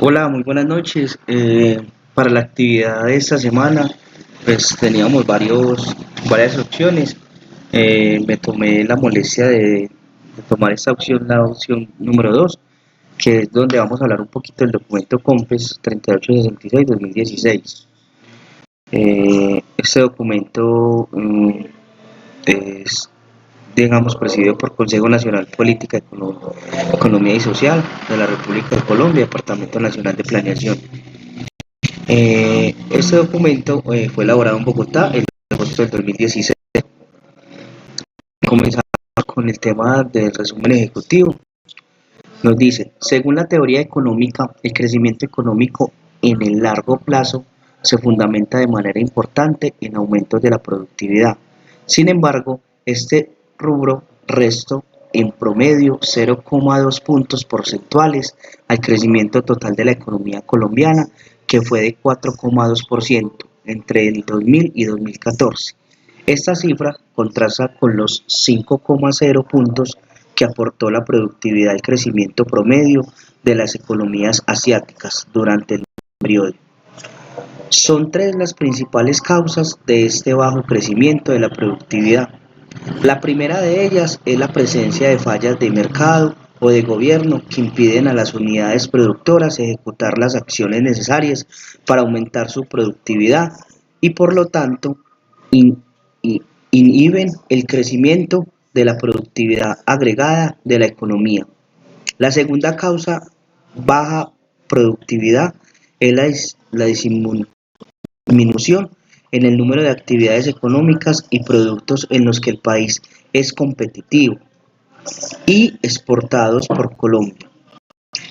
Hola, muy buenas noches. Para la actividad de esta semana, pues teníamos varias opciones. Me tomé la molestia de tomar esta opción, la opción número 2, que es donde vamos a hablar un poquito del documento COMPES 3866-2016. Este documento es, digamos, presidido por Consejo Nacional Política, Economía y Social de la República de Colombia, Departamento Nacional de Planeación. Este documento fue elaborado en Bogotá en agosto del 2016. Comenzamos con el tema del resumen ejecutivo. Nos dice, según la teoría económica, el crecimiento económico en el largo plazo se fundamenta de manera importante en aumentos de la productividad. Sin embargo, este rubro restó en promedio 0,2 puntos porcentuales al crecimiento total de la economía colombiana, que fue de 4,2% entre el 2000 y 2014. Esta cifra contrasta con los 5,0 puntos que aportó la productividad y crecimiento promedio de las economías asiáticas durante el periodo. Son tres las principales causas de este bajo crecimiento de la productividad. La primera de ellas es la presencia de fallas de mercado o de gobierno que impiden a las unidades productoras ejecutar las acciones necesarias para aumentar su productividad y por lo tanto in- inhiben el crecimiento de la productividad agregada de la economía. La segunda causa baja productividad es la disminución en el número de actividades económicas y productos en los que el país es competitivo y exportados por Colombia.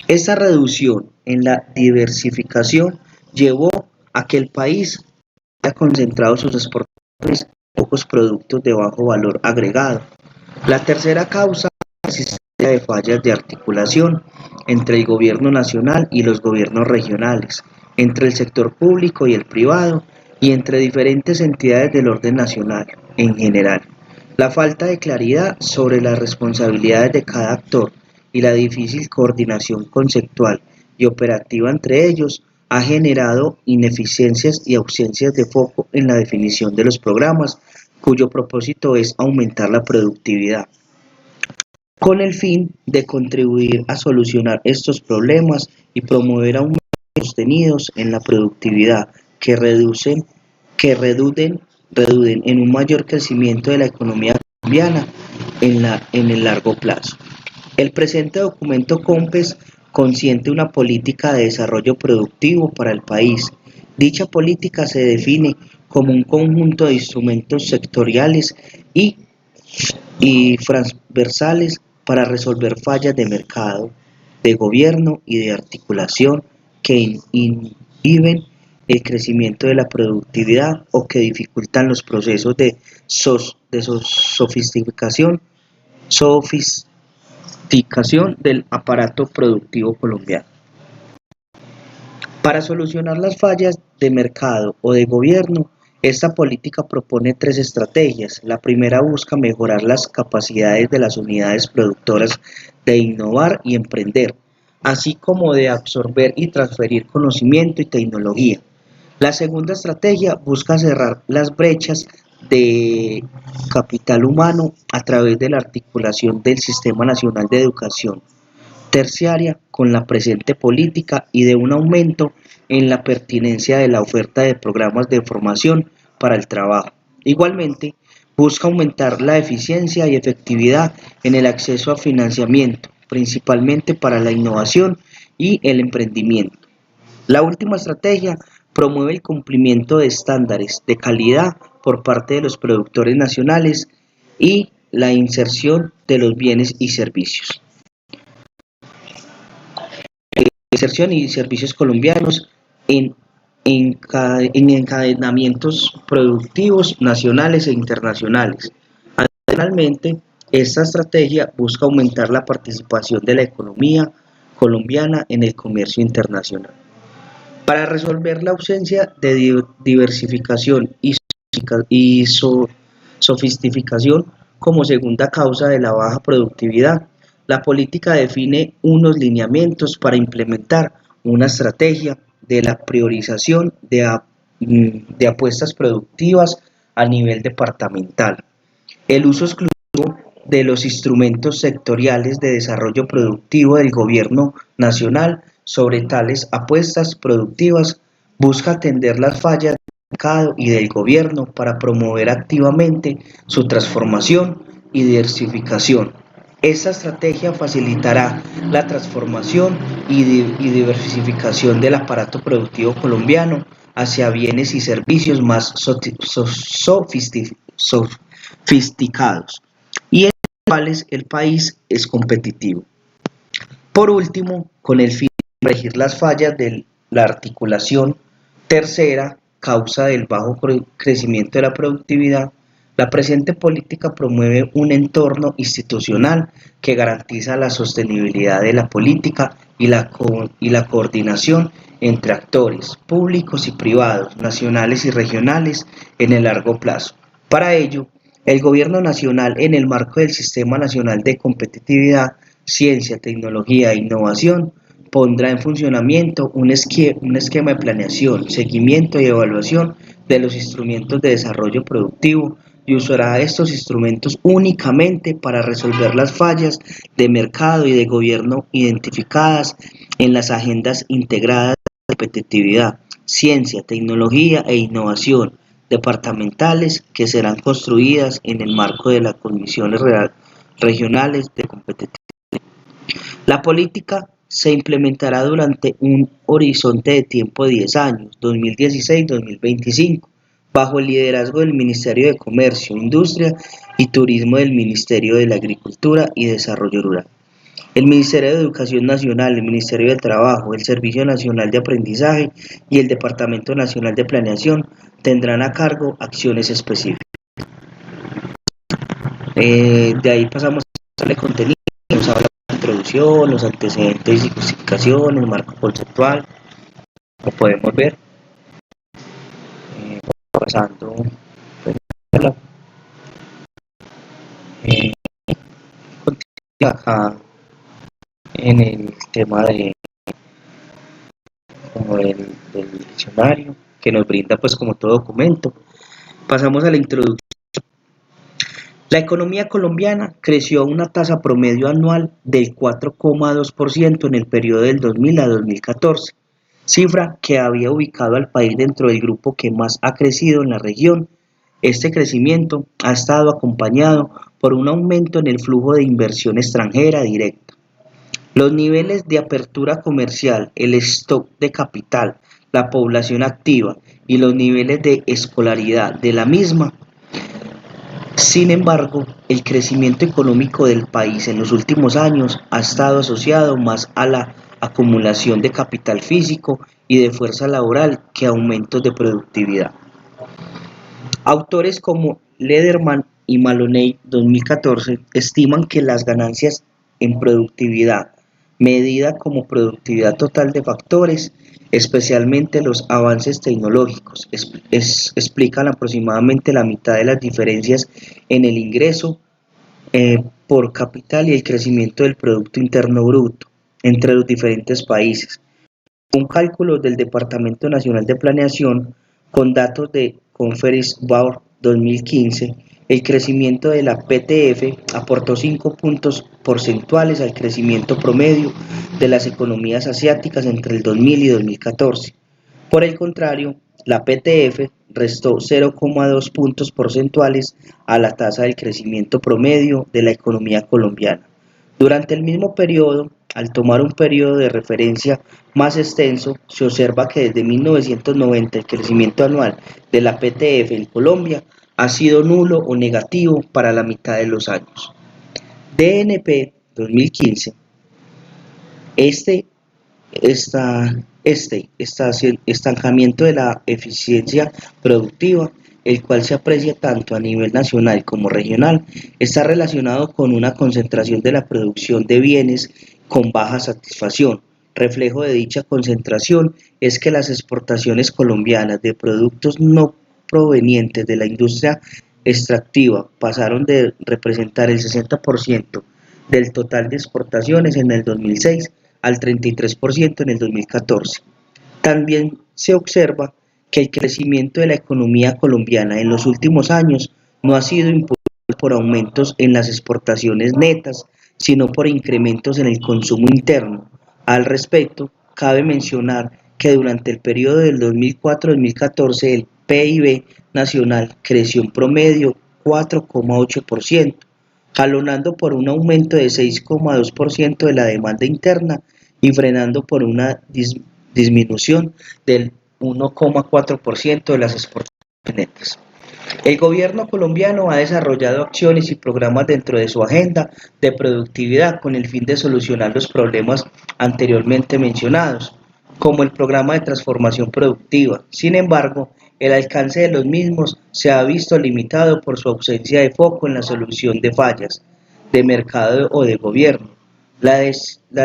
Esta reducción en la diversificación llevó a que el país haya concentrado sus exportaciones en pocos productos de bajo valor agregado. La tercera causa es la existencia de fallas de articulación entre el gobierno nacional y los gobiernos regionales, entre el sector público y el privado, y entre diferentes entidades del orden nacional en general. La falta de claridad sobre las responsabilidades de cada actor y la difícil coordinación conceptual y operativa entre ellos ha generado ineficiencias y ausencias de foco en la definición de los programas, cuyo propósito es aumentar la productividad, con el fin de contribuir a solucionar estos problemas y promover aumentos sostenidos en la productividad que reduden en un mayor crecimiento de la economía colombiana en el largo plazo. El presente documento COMPES consiente una política de desarrollo productivo para el país. Dicha política se define como un conjunto de instrumentos sectoriales y transversales para resolver fallas de mercado, de gobierno y de articulación que inhiben el crecimiento de la productividad o que dificultan los procesos de sofisticación del aparato productivo colombiano. Para solucionar las fallas de mercado o de gobierno, esta política propone tres estrategias. La primera busca mejorar las capacidades de las unidades productoras de innovar y emprender, así como de absorber y transferir conocimiento y tecnología. La segunda estrategia busca cerrar las brechas de capital humano a través de la articulación del Sistema Nacional de Educación terciaria con la presente política y de un aumento en la pertinencia de la oferta de programas de formación para el trabajo. Igualmente, busca aumentar la eficiencia y efectividad en el acceso a financiamiento, principalmente para la innovación y el emprendimiento. La última estrategia promueve el cumplimiento de estándares de calidad por parte de los productores nacionales y la inserción de los bienes y servicios. Inserción y servicios colombianos en, en encadenamientos productivos nacionales e internacionales. Adicionalmente, esta estrategia busca aumentar la participación de la economía colombiana en el comercio internacional. Para resolver la ausencia de diversificación y sofisticación como segunda causa de la baja productividad, la política define unos lineamientos para implementar una estrategia de la priorización de apuestas productivas a nivel departamental, el uso exclusivo de los instrumentos sectoriales de desarrollo productivo del Gobierno nacional sobre tales apuestas productivas busca atender las fallas del mercado y del Gobierno para promover activamente su transformación y diversificación. Esta estrategia facilitará la transformación y diversificación del aparato productivo colombiano hacia bienes y servicios más sofisticados y en los cuales el país es competitivo. Por último, con el fin de corregir las fallas de la articulación tercera, causa del bajo crecimiento de la productividad, la presente política promueve un entorno institucional que garantiza la sostenibilidad de la política y la coordinación entre actores públicos y privados, nacionales y regionales en el largo plazo. Para ello, el Gobierno Nacional, en el marco del Sistema Nacional de Competitividad, Ciencia, Tecnología e Innovación, pondrá en funcionamiento un esquema de planeación, seguimiento y evaluación de los instrumentos de desarrollo productivo y usará estos instrumentos únicamente para resolver las fallas de mercado y de gobierno identificadas en las agendas integradas de competitividad, ciencia, tecnología e innovación departamentales que serán construidas en el marco de las comisiones regionales de competitividad. La política se implementará durante un horizonte de tiempo de 10 años, 2016-2025, bajo el liderazgo del Ministerio de Comercio, Industria y Turismo del Ministerio de la Agricultura y Desarrollo Rural. El Ministerio de Educación Nacional, el Ministerio del Trabajo, el Servicio Nacional de Aprendizaje y el Departamento Nacional de Planeación tendrán a cargo acciones específicas. De ahí pasamos al contenido, nos habla de la introducción, los antecedentes y justificación, el marco conceptual, como podemos ver, pasando acá en el tema del diccionario que nos brinda pues como todo documento. Pasamos a la introducción. La economía colombiana creció a una tasa promedio anual del 4,2% en el periodo del 2000 a 2014, cifra que había ubicado al país dentro del grupo que más ha crecido en la región. Este crecimiento ha estado acompañado por un aumento en el flujo de inversión extranjera directa. Los niveles de apertura comercial, el stock de capital, la población activa y los niveles de escolaridad de la misma. Sin embargo, el crecimiento económico del país en los últimos años ha estado asociado más a la acumulación de capital físico y de fuerza laboral que a aumentos de productividad. Autores como Lederman y Maloney 2014 estiman que las ganancias en productividad, medida como productividad total de factores, especialmente los avances tecnológicos, explican aproximadamente la mitad de las diferencias en el ingreso por capital y el crecimiento del Producto Interno Bruto entre los diferentes países. Un cálculo del Departamento Nacional de Planeación con datos de Conference Board 2015, el crecimiento de la PTF aportó 5 puntos porcentuales al crecimiento promedio de las economías asiáticas entre el 2000 y 2014. Por el contrario, la PTF restó 0,2 puntos porcentuales a la tasa del crecimiento promedio de la economía colombiana. Durante el mismo periodo, al tomar un periodo de referencia más extenso, se observa que desde 1990 el crecimiento anual de la PTF en Colombia ha sido nulo o negativo para la mitad de los años. DNP 2015. Este estancamiento de la eficiencia productiva, el cual se aprecia tanto a nivel nacional como regional, está relacionado con una concentración de la producción de bienes con baja satisfacción. Reflejo de dicha concentración es que las exportaciones colombianas de productos no provenientes de la industria extractiva pasaron de representar el 60% del total de exportaciones en el 2006 al 33% en el 2014. También se observa que el crecimiento de la economía colombiana en los últimos años no ha sido impulsado por aumentos en las exportaciones netas, sino por incrementos en el consumo interno. Al respecto, cabe mencionar que durante el periodo del 2004-2014 el PIB nacional creció en promedio 4,8%, jalonando por un aumento de 6,2% de la demanda interna y frenando por una disminución del 1,4% de las exportaciones netas. El gobierno colombiano ha desarrollado acciones y programas dentro de su agenda de productividad con el fin de solucionar los problemas anteriormente mencionados, como el programa de transformación productiva. Sin embargo, el alcance de los mismos se ha visto limitado por su ausencia de foco en la solución de fallas de mercado o de gobierno, la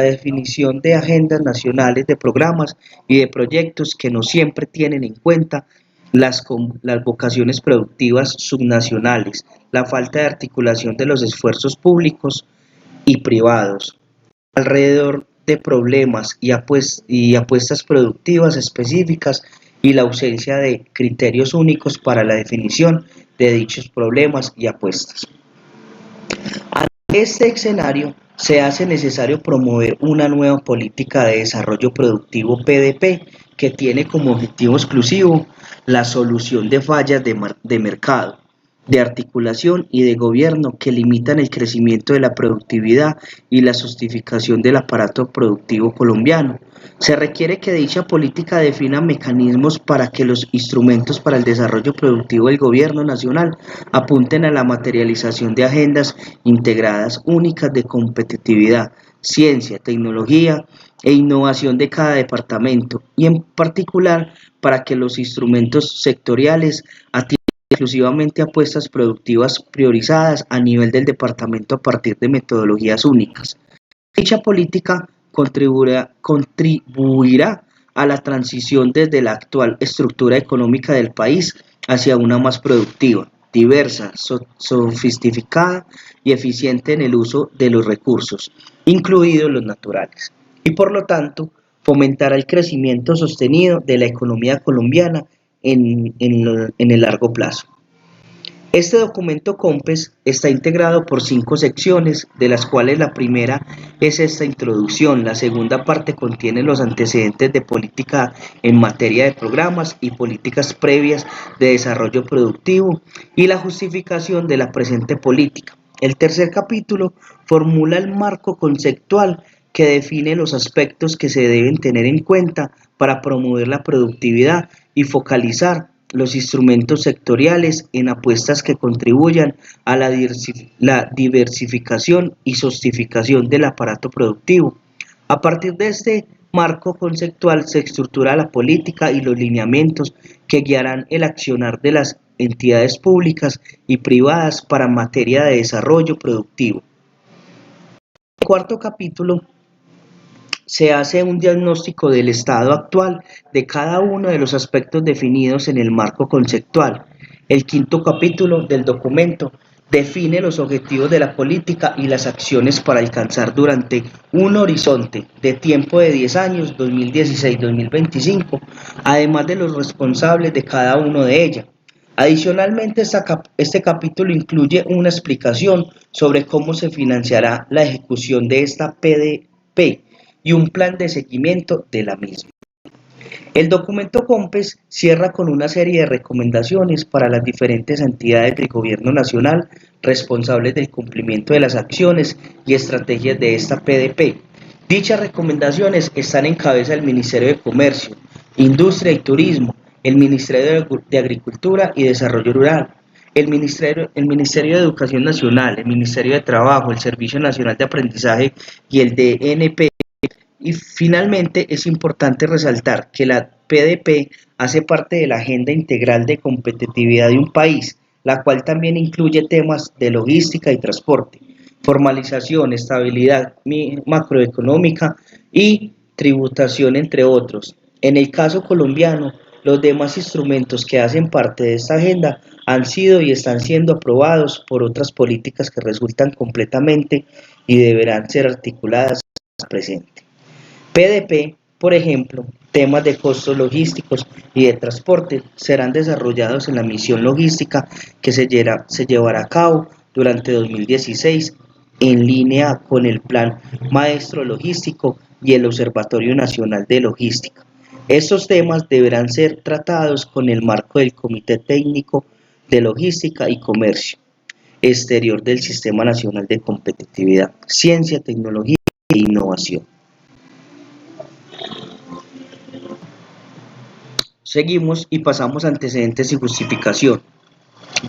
definición de agendas nacionales de programas y de proyectos que no siempre tienen en cuenta las vocaciones productivas subnacionales, la falta de articulación de los esfuerzos públicos y privados alrededor de problemas y apuestas productivas específicas y la ausencia de criterios únicos para la definición de dichos problemas y apuestas. Ante este escenario, se hace necesario promover una nueva política de desarrollo productivo PDP que tiene como objetivo exclusivo la solución de fallas de mercado, de articulación y de gobierno que limitan el crecimiento de la productividad y la justificación del aparato productivo colombiano. Se requiere que dicha política defina mecanismos para que los instrumentos para el desarrollo productivo del gobierno nacional apunten a la materialización de agendas integradas únicas de competitividad, ciencia, tecnología e innovación de cada departamento y en particular para que los instrumentos sectoriales atiendan exclusivamente a apuestas productivas priorizadas a nivel del departamento a partir de metodologías únicas. Dicha política contribuirá a la transición desde la actual estructura económica del país hacia una más productiva, diversa, sofisticada y eficiente en el uso de los recursos, incluidos los naturales, y por lo tanto fomentará el crecimiento sostenido de la economía colombiana en el largo plazo. Este documento COMPES está integrado por 5 secciones, de las cuales la primera es esta introducción, la segunda parte contiene los antecedentes de política en materia de programas y políticas previas de desarrollo productivo y la justificación de la presente política. El tercer capítulo formula el marco conceptual que define los aspectos que se deben tener en cuenta para promover la productividad y focalizar los instrumentos sectoriales en apuestas que contribuyan a la diversificación y sofisticación del aparato productivo. A partir de este marco conceptual se estructura la política y los lineamientos que guiarán el accionar de las entidades públicas y privadas para materia de desarrollo productivo. En el cuarto capítulo se hace un diagnóstico del estado actual de cada uno de los aspectos definidos en el marco conceptual. El quinto capítulo del documento define los objetivos de la política y las acciones para alcanzar durante un horizonte de tiempo de 10 años, 2016-2025, además de los responsables de cada uno de ellas. Adicionalmente, este capítulo incluye una explicación sobre cómo se financiará la ejecución de esta PDP y un plan de seguimiento de la misma. El documento COMPES cierra con una serie de recomendaciones para las diferentes entidades del Gobierno Nacional responsables del cumplimiento de las acciones y estrategias de esta PDP. Dichas recomendaciones están en cabeza del Ministerio de Comercio, Industria y Turismo, el Ministerio de Agricultura y Desarrollo Rural, el Ministerio de Educación Nacional, el Ministerio de Trabajo, el Servicio Nacional de Aprendizaje y el DNP. Y finalmente es importante resaltar que la PDP hace parte de la agenda integral de competitividad de un país, la cual también incluye temas de logística y transporte, formalización, estabilidad macroeconómica y tributación, entre otros. En el caso colombiano, los demás instrumentos que hacen parte de esta agenda han sido y están siendo aprobados por otras políticas que resultan completamente y deberán ser articuladas al presente. PDP, por ejemplo, temas de costos logísticos y de transporte serán desarrollados en la misión logística que se llevará a cabo durante 2016 en línea con el Plan Maestro Logístico y el Observatorio Nacional de Logística. Estos temas deberán ser tratados con el marco del Comité Técnico de Logística y Comercio Exterior del Sistema Nacional de Competitividad, Ciencia, Tecnología e Innovación. Seguimos y pasamos a antecedentes y justificación.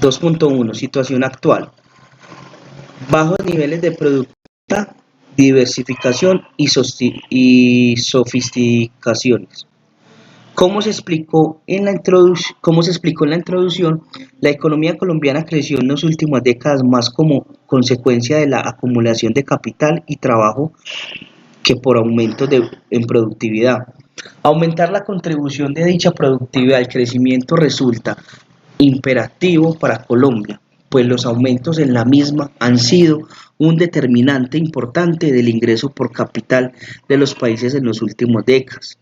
2.1. Situación actual. Bajos niveles de productividad, diversificación y sofisticaciones. Como se explicó en la introducción, la economía colombiana creció en las últimas décadas más como consecuencia de la acumulación de capital y trabajo que por aumentos en productividad. Aumentar la contribución de dicha productividad al crecimiento resulta imperativo para Colombia, pues los aumentos en la misma han sido un determinante importante del ingreso por capital de los países en las últimas décadas.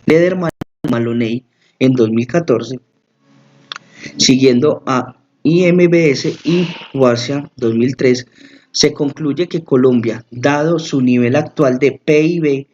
Lederman y Maloney en 2014, siguiendo a IMBS y Wasia 2003, se concluye que Colombia, dado su nivel actual de PIB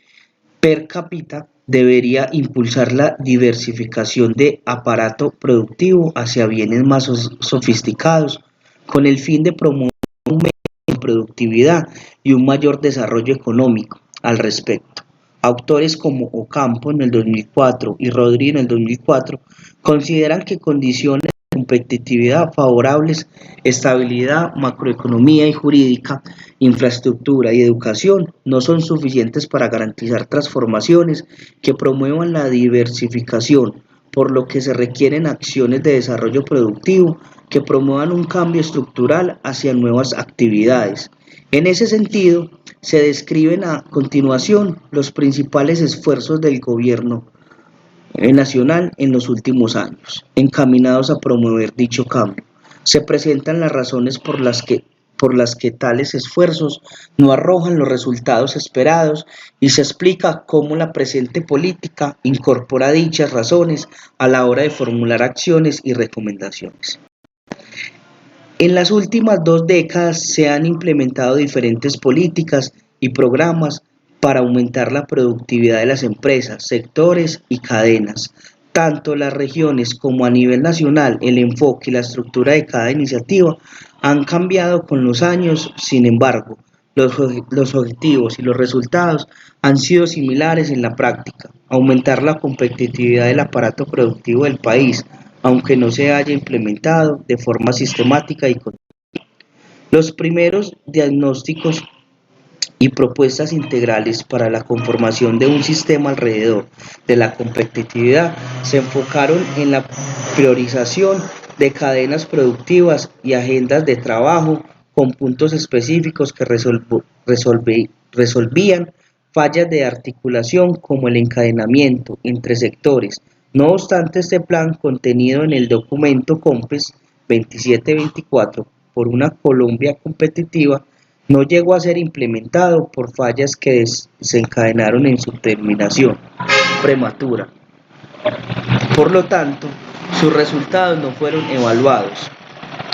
per cápita, debería impulsar la diversificación de aparato productivo hacia bienes más sofisticados, con el fin de promover un aumento en productividad y un mayor desarrollo económico al respecto. Autores como Ocampo en el 2004 y Rodríguez en el 2004 consideran que condiciones de competitividad favorables, estabilidad macroeconómica y jurídica, infraestructura y educación no son suficientes para garantizar transformaciones que promuevan la diversificación, por lo que se requieren acciones de desarrollo productivo que promuevan un cambio estructural hacia nuevas actividades. En ese sentido, se describen a continuación los principales esfuerzos del gobierno nacional en los últimos años, encaminados a promover dicho cambio. Se presentan las razones por las que tales esfuerzos no arrojan los resultados esperados y se explica cómo la presente política incorpora dichas razones a la hora de formular acciones y recomendaciones. En las últimas 2 décadas se han implementado diferentes políticas y programas para aumentar la productividad de las empresas, sectores y cadenas. Tanto las regiones como a nivel nacional, el enfoque y la estructura de cada iniciativa han cambiado con los años. Sin embargo, los objetivos y los resultados han sido similares en la práctica: aumentar la competitividad del aparato productivo del país, aunque no se haya implementado de forma sistemática y continua. Los primeros diagnósticos y propuestas integrales para la conformación de un sistema alrededor de la competitividad se enfocaron en la priorización de cadenas productivas y agendas de trabajo con puntos específicos que resolvían fallas de articulación como el encadenamiento entre sectores. No obstante, este plan, contenido en el documento COMPES 2724 por una Colombia competitiva, no llegó a ser implementado por fallas que desencadenaron en su terminación prematura. Por lo tanto, sus resultados no fueron evaluados.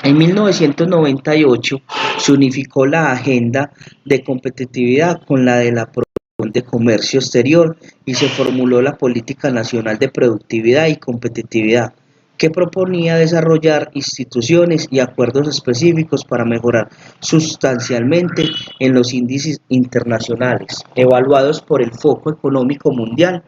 En 1998 se unificó la agenda de competitividad con la de la promoción de comercio exterior y se formuló la Política Nacional de Productividad y Competitividad, que proponía desarrollar instituciones y acuerdos específicos para mejorar sustancialmente en los índices internacionales, evaluados por el Foco Económico Mundial.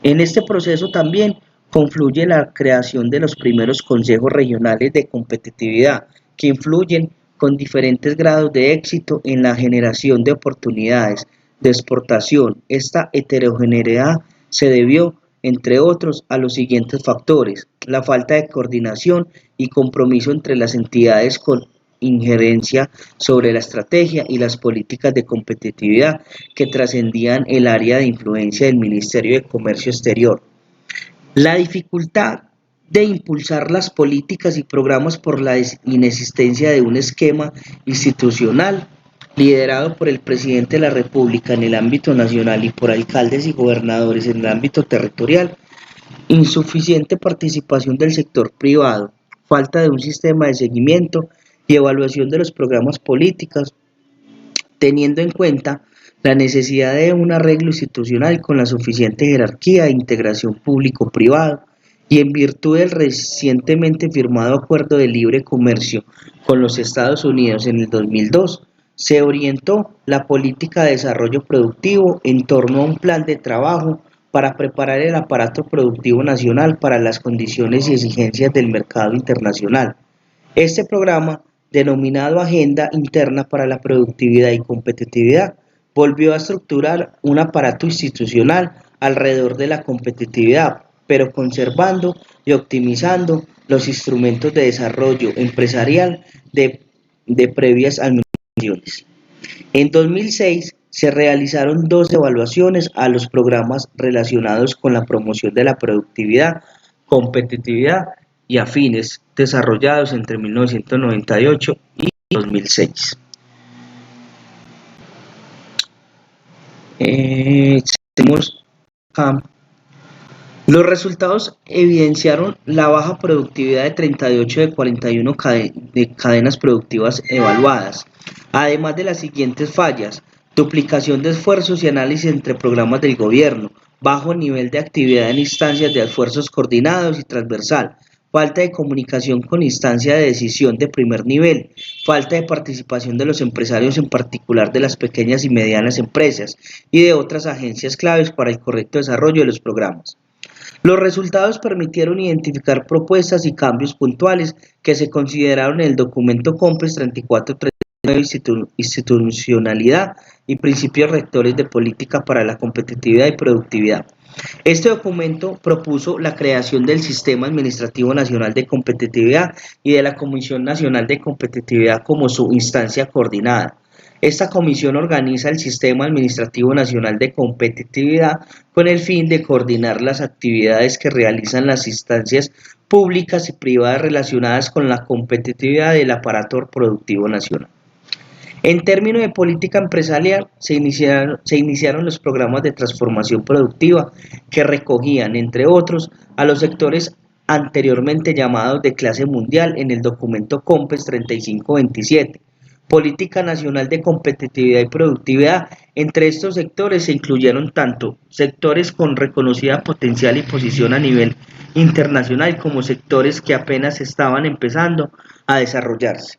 En este proceso también confluye la creación de los primeros consejos regionales de competitividad, que influyen con diferentes grados de éxito en la generación de oportunidades de exportación. Esta heterogeneidad se debió, entre otros, a los siguientes factores: la falta de coordinación y compromiso entre las entidades con injerencia sobre la estrategia y las políticas de competitividad que trascendían el área de influencia del Ministerio de Comercio Exterior. La dificultad de impulsar las políticas y programas por la inexistencia de un esquema institucional liderado por el presidente de la República en el ámbito nacional y por alcaldes y gobernadores en el ámbito territorial, insuficiente participación del sector privado, falta de un sistema de seguimiento y evaluación de los programas políticos, teniendo en cuenta la necesidad de un arreglo institucional con la suficiente jerarquía e integración público-privado, y en virtud del recientemente firmado Acuerdo de Libre Comercio con los Estados Unidos en el 2002, se orientó la política de desarrollo productivo en torno a un plan de trabajo para preparar el aparato productivo nacional para las condiciones y exigencias del mercado internacional. Este programa, denominado Agenda Interna para la Productividad y Competitividad, volvió a estructurar un aparato institucional alrededor de la competitividad, pero conservando y optimizando los instrumentos de desarrollo empresarial de previas administraciones. En 2006 se realizaron dos evaluaciones a los programas relacionados con la promoción de la productividad, competitividad y afines desarrollados entre 1998 y 2006. Seguimos acá. Los resultados evidenciaron la baja productividad de 38 de 41 cadenas productivas evaluadas, además de las siguientes fallas: duplicación de esfuerzos y análisis entre programas del gobierno, bajo nivel de actividad en instancias de esfuerzos coordinados y transversal, falta de comunicación con instancia de decisión de primer nivel, falta de participación de los empresarios, en particular de las pequeñas y medianas empresas y de otras agencias claves para el correcto desarrollo de los programas. Los resultados permitieron identificar propuestas y cambios puntuales que se consideraron en el documento COMPES 3439, institucionalidad y principios rectores de política para la competitividad y productividad. Este documento propuso la creación del Sistema Administrativo Nacional de Competitividad y de la Comisión Nacional de Competitividad como su instancia coordinada. Esta comisión organiza el Sistema Administrativo Nacional de Competitividad con el fin de coordinar las actividades que realizan las instancias públicas y privadas relacionadas con la competitividad del aparato productivo nacional. En términos de política empresarial, se iniciaron los programas de transformación productiva que recogían, entre otros, a los sectores anteriormente llamados de clase mundial en el documento COMPES 3527. Política Nacional de Competitividad y Productividad. Entre estos sectores se incluyeron tanto sectores con reconocida potencial y posición a nivel internacional como sectores que apenas estaban empezando a desarrollarse.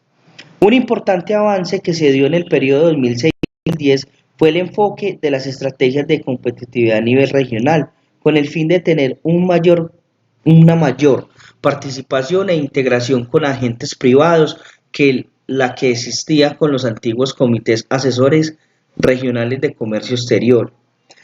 Un importante avance que se dio en el periodo 2006-2010 fue el enfoque de las estrategias de competitividad a nivel regional, con el fin de tener una mayor participación e integración con agentes privados que la que existía con los antiguos comités asesores regionales de comercio exterior.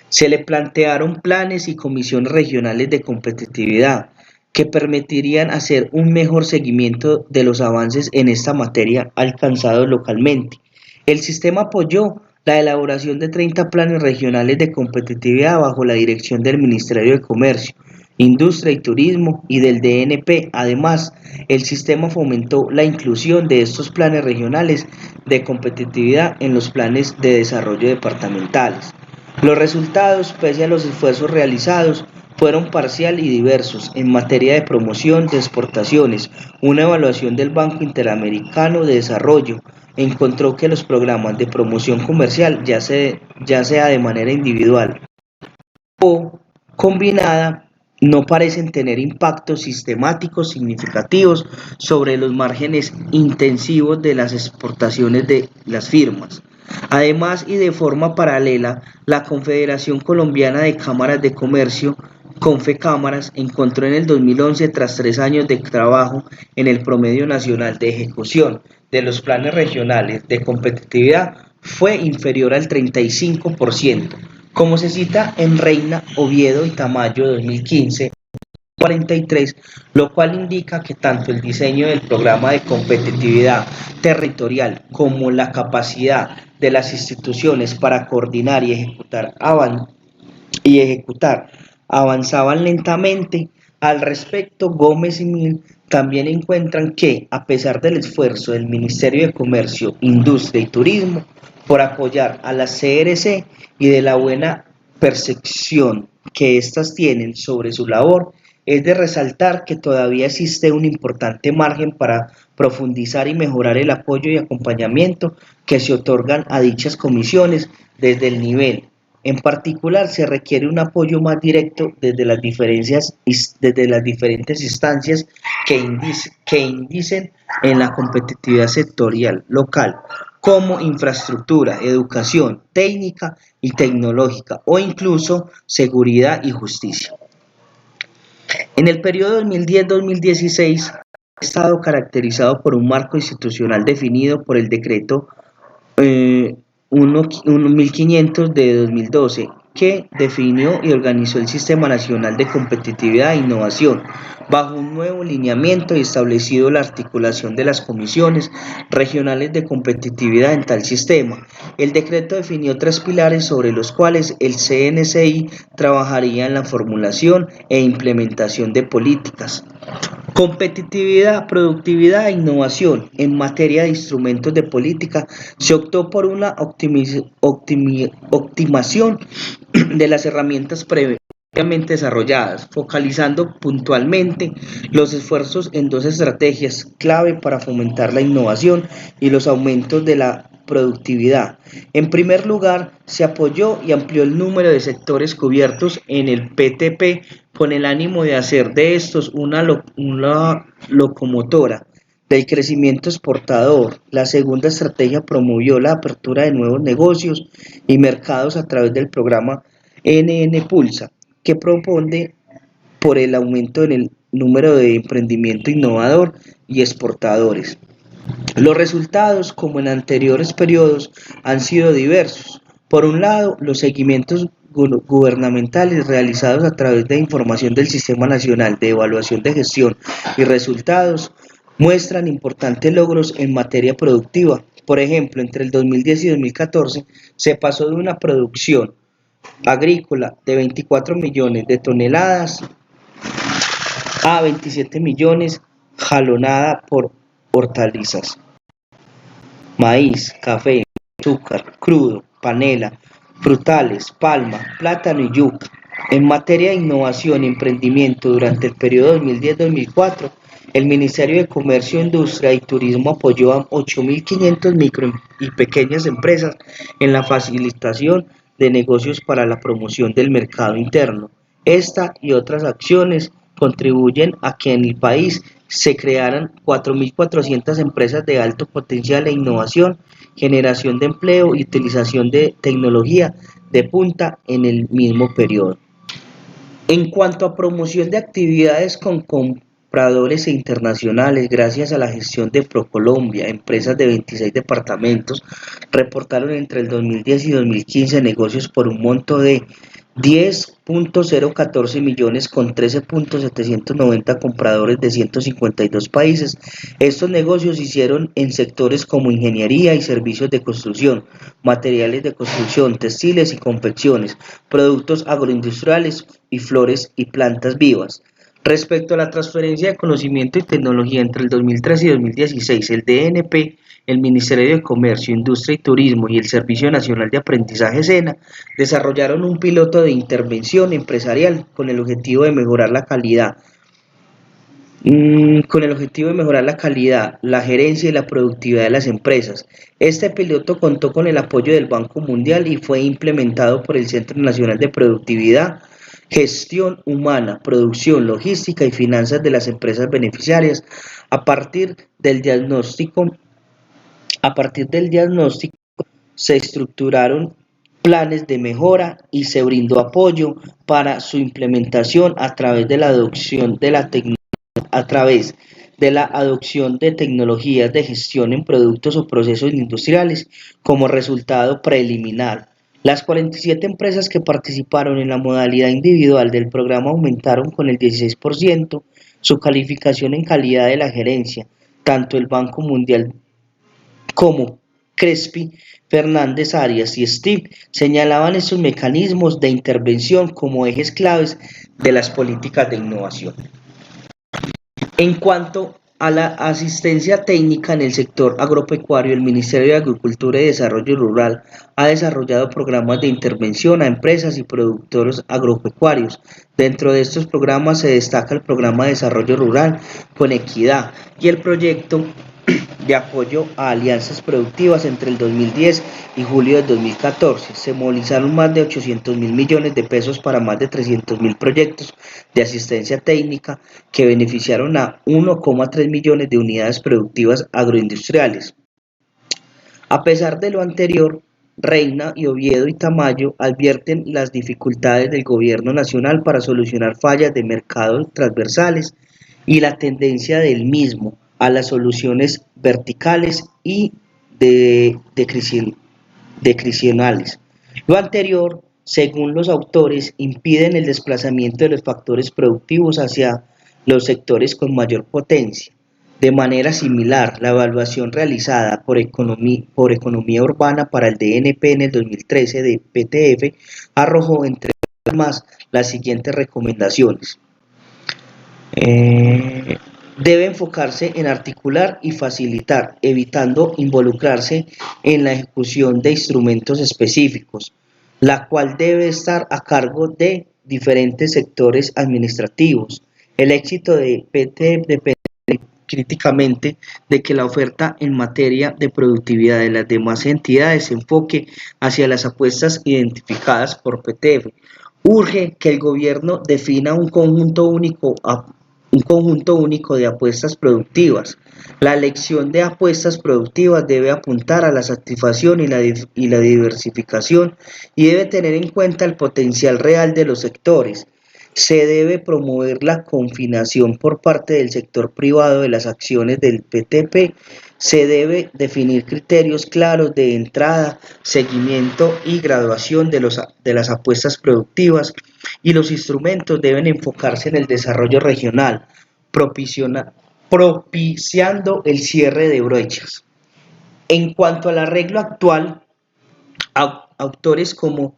Se le plantearon planes y comisiones regionales de competitividad que permitirían hacer un mejor seguimiento de los avances en esta materia alcanzados localmente. El sistema apoyó la elaboración de 30 planes regionales de competitividad bajo la dirección del Ministerio de Comercio, Industria y Turismo y del DNP. Además, el sistema fomentó la inclusión de estos planes regionales de competitividad en los planes de desarrollo departamentales. Los resultados, pese a los esfuerzos realizados, fueron parcial y diversos. En materia de promoción de exportaciones, una evaluación del Banco Interamericano de Desarrollo encontró que los programas de promoción comercial, ya sea de manera individual o combinada, no parecen tener impactos sistemáticos significativos sobre los márgenes intensivos de las exportaciones de las firmas. Además, y de forma paralela, la Confederación Colombiana de Cámaras de Comercio, Confecámaras, encontró en el 2011, tras 3 años de trabajo, en el promedio nacional de ejecución de los planes regionales de competitividad fue inferior al 35%, como se cita en Reina, Oviedo y Tamayo 2015. 43, lo cual indica que tanto el diseño del programa de competitividad territorial como la capacidad de las instituciones para coordinar y ejecutar avanzaban lentamente. Al respecto, Gómez y Mil también encuentran que, a pesar del esfuerzo del Ministerio de Comercio, Industria y Turismo por apoyar a las CRC y de la buena percepción que éstas tienen sobre su labor, es de resaltar que todavía existe un importante margen para profundizar y mejorar el apoyo y acompañamiento que se otorgan a dichas comisiones desde el nivel. En particular, se requiere un apoyo más directo desde las diferentes instancias que indicen en la competitividad sectorial local, como infraestructura, educación, técnica y tecnológica, o incluso seguridad y justicia. En el periodo 2010-2016 ha estado caracterizado por un marco institucional definido por el decreto 1500 de 2012, que definió y organizó el Sistema Nacional de Competitividad e Innovación, bajo un nuevo lineamiento y establecido la articulación de las comisiones regionales de competitividad en tal sistema. El decreto definió tres pilares sobre los cuales el CNCI trabajaría en la formulación e implementación de políticas. Competitividad, productividad e innovación. En materia de instrumentos de política, se optó por una optimización de las herramientas previamente desarrolladas, focalizando puntualmente los esfuerzos en dos estrategias clave para fomentar la innovación y los aumentos de la productividad. En primer lugar, se apoyó y amplió el número de sectores cubiertos en el PTP con el ánimo de hacer de estos una locomotora del crecimiento exportador. La segunda estrategia promovió la apertura de nuevos negocios y mercados a través del programa NN Pulsa, que propone por el aumento en el número de emprendimiento innovador y exportadores. Los resultados, como en anteriores periodos, han sido diversos. Por un lado, los seguimientos gubernamentales realizados a través de información del Sistema Nacional de Evaluación de Gestión y Resultados muestran importantes logros en materia productiva. Por ejemplo, entre el 2010 y 2014 se pasó de una producción agrícola de 24 millones de toneladas a 27 millones jalonada por hortalizas, maíz, café, azúcar, crudo, panela, frutales, palma, plátano y yuca. En materia de innovación y emprendimiento durante el periodo 2010-2004, el Ministerio de Comercio, Industria y Turismo apoyó a 8.500 micro y pequeñas empresas en la facilitación de negocios para la promoción del mercado interno. Esta y otras acciones contribuyen a que en el país se crearan 4.400 empresas de alto potencial e innovación, generación de empleo y utilización de tecnología de punta en el mismo periodo. En cuanto a promoción de actividades con compradores internacionales, gracias a la gestión de ProColombia, empresas de 26 departamentos reportaron entre el 2010 y 2015 negocios por un monto de 10.014 millones con 13.790 compradores de 152 países. Estos negocios se hicieron en sectores como ingeniería y servicios de construcción, materiales de construcción, textiles y confecciones, productos agroindustriales y flores y plantas vivas. Respecto a la transferencia de conocimiento y tecnología entre el 2013 y 2016, el DNP, el Ministerio de Comercio, Industria y Turismo y el Servicio Nacional de Aprendizaje SENA desarrollaron un piloto de intervención empresarial con el objetivo de mejorar la calidad, la gerencia y la productividad de las empresas. Este piloto contó con el apoyo del Banco Mundial y fue implementado por el Centro Nacional de Productividad, Gestión Humana, Producción, Logística y Finanzas de las empresas beneficiarias. A partir del diagnóstico se estructuraron planes de mejora y se brindó apoyo para su implementación a través de la adopción de tecnologías de gestión en productos o procesos industriales como resultado preliminar. Las 47 empresas que participaron en la modalidad individual del programa aumentaron con el 16% su calificación en calidad de la gerencia. Tanto el Banco Mundial como Crespi, Fernández Arias y Steve señalaban estos mecanismos de intervención como ejes claves de las políticas de innovación. En cuanto a la asistencia técnica en el sector agropecuario, el Ministerio de Agricultura y Desarrollo Rural ha desarrollado programas de intervención a empresas y productores agropecuarios. Dentro de estos programas se destaca el Programa de Desarrollo Rural con Equidad y el proyecto de apoyo a alianzas productivas entre el 2010 y julio del 2014. Se movilizaron más de 800.000 millones de pesos para más de 300.000 proyectos de asistencia técnica que beneficiaron a 1,3 millones de unidades productivas agroindustriales. A pesar de lo anterior, Reina y Oviedo y Tamayo advierten las dificultades del gobierno nacional para solucionar fallas de mercados transversales y la tendencia del mismo a las soluciones verticales y decrecionales. Lo anterior, según los autores, impiden el desplazamiento de los factores productivos hacia los sectores con mayor potencia. De manera similar, la evaluación realizada por Economía Urbana para el DNP en el 2013 de PTF arrojó, entre otras más, las siguientes recomendaciones. Debe enfocarse en articular y facilitar, evitando involucrarse en la ejecución de instrumentos específicos, la cual debe estar a cargo de diferentes sectores administrativos. El éxito de PTF depende críticamente de que la oferta en materia de productividad de las demás entidades se enfoque hacia las apuestas identificadas por PTF. Urge que el gobierno defina un conjunto único de apuestas productivas. La elección de apuestas productivas debe apuntar a la satisfacción y la diversificación y debe tener en cuenta el potencial real de los sectores. Se debe promover la confinación por parte del sector privado de las acciones del PTP. Se debe definir criterios claros de entrada, seguimiento y graduación de las apuestas productivas y los instrumentos deben enfocarse en el desarrollo regional, propiciando el cierre de brechas. En cuanto al arreglo actual, autores como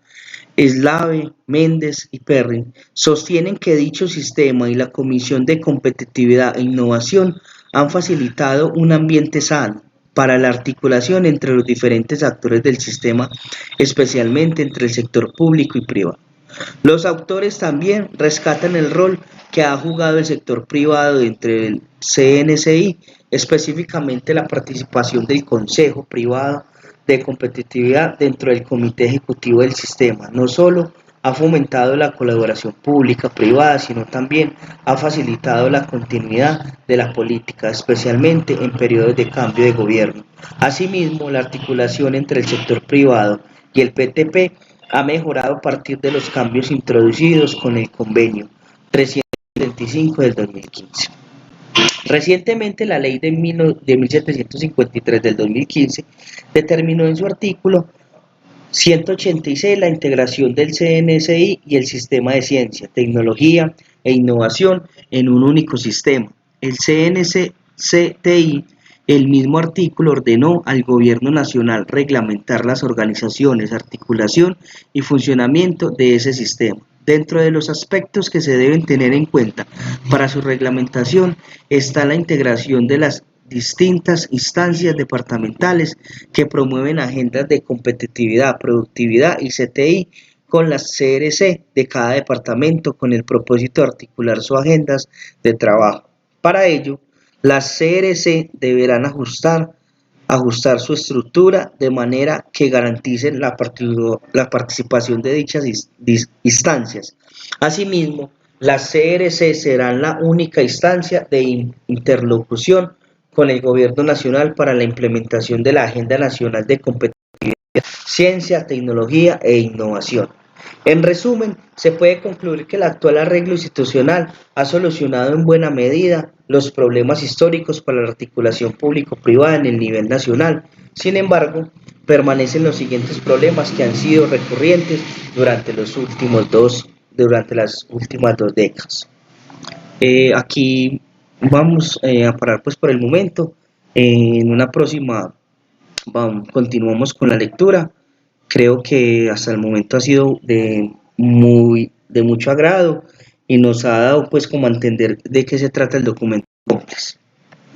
Slave, Méndez y Perrin sostienen que dicho sistema y la Comisión de Competitividad e Innovación han facilitado un ambiente sano para la articulación entre los diferentes actores del sistema, especialmente entre el sector público y privado. Los autores también rescatan el rol que ha jugado el sector privado entre el CNCI, específicamente la participación del Consejo Privado de Competitividad dentro del Comité Ejecutivo del Sistema. No solo ha fomentado la colaboración pública-privada, sino también ha facilitado la continuidad de la política, especialmente en periodos de cambio de gobierno. Asimismo, la articulación entre el sector privado y el PTP ha mejorado a partir de los cambios introducidos con el convenio 375 del 2015. Recientemente, la ley de 1753 del 2015 determinó en su artículo 186 la integración del CNSI y el sistema de ciencia, tecnología e innovación en un único sistema. El CNCTI, el mismo artículo, ordenó al Gobierno Nacional reglamentar las organizaciones, articulación y funcionamiento de ese sistema. Dentro de los aspectos que se deben tener en cuenta para su reglamentación está la integración de las distintas instancias departamentales que promueven agendas de competitividad, productividad y CTI con las CRC de cada departamento con el propósito de articular sus agendas de trabajo. Para ello, las CRC deberán ajustar su estructura de manera que garanticen la participación de dichas instancias. Asimismo, las CRC serán la única instancia de interlocución con el Gobierno Nacional para la implementación de la Agenda Nacional de Competitividad, Ciencia, Tecnología e Innovación. En resumen, se puede concluir que el actual arreglo institucional ha solucionado en buena medida los problemas históricos para la articulación público-privada en el nivel nacional. Sin embargo, permanecen los siguientes problemas que han sido recurrentes durante las últimas dos décadas. Aquí vamos a parar pues por el momento. En una próxima continuamos con la lectura. Creo que hasta el momento ha sido de mucho agrado y nos ha dado pues como a entender de qué se trata el documento. dobles.